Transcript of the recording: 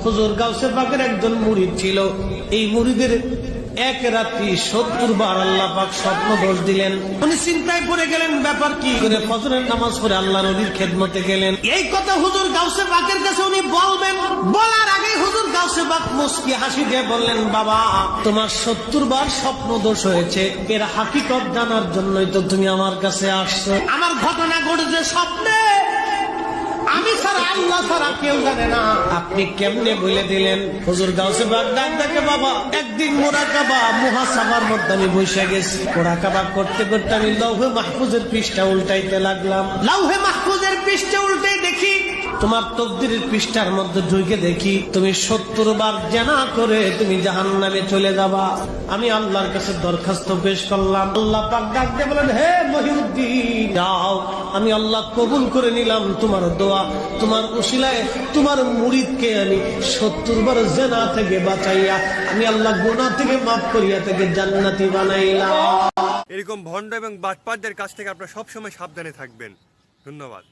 হুজুর গাউসে পাকের একজন মুরিদ ছিল। এই মুরিদের এক রাত্রি 70 বার আল্লাহ পাক স্বপ্ন দোষ দিলেন। উনি চিন্তায় পড়ে গেলেন, ব্যাপার কি করে ফজরের নামাজ পড়ে আল্লাহর ওলির খেদমতে গেলেন। এই কথা হুজুর গাউসে পাকের কাছে উনি বলবেন, বলার আগে হুজুর গাউসে পাক মুস্কি হাসি দিয়ে বললেন, বাবা তোমার 70 বার স্বপ্ন দোষ হয়েছে, এর হাকিকত জানার জন্যই তো তুমি আমার কাছে আসছো। আমার ঘটনা ঘটেছে স্বপ্নে, আমি ছাড়া আল্লাহ ছাড়া কেউ জানে না, আপনি কেমনে বলে দিলেন? হুজুর গাউসে পাক ডাক দেখে, বাবা একদিন মুরাকাবা মুহাসাবার মধ্যে আমি বসে গেছি। মুরাকাবা করতে করতে আমি লাউহে মাহফুজের পৃষ্ঠা উল্টাইতে লাগলাম। লাউহে মাহফুজের পৃষ্ঠা উল্টাই দেখি তোমার তকদিরের পৃষ্ঠার মধ্যে ঢুকে দেখি তুমি 70 বার জানা করে তুমি জাহান্নামে চলে যাবা। আমি আল্লাহর কাছে দরখাস্ত পেশ করলাম। আল্লাহ পাক ডাক দিয়ে বলেন, হে মহিউদ্দিন যাও, আমি আল্লাহ কবুল করে নিলাম তোমার দোয়া। তোমার উসিলায় তোমার মুরিদকে আমি 70 বার জিনা থেকে বাঁচাইয়া আমি আল্লাহ গুনাহ থেকে মাফ করিয়া থেকে জান্নাতি বানাইলাম। এরকম ভণ্ড এবং বাটপারদের কাছ থেকে আপনারা সবসময় সাবধানে থাকবেন। ধন্যবাদ।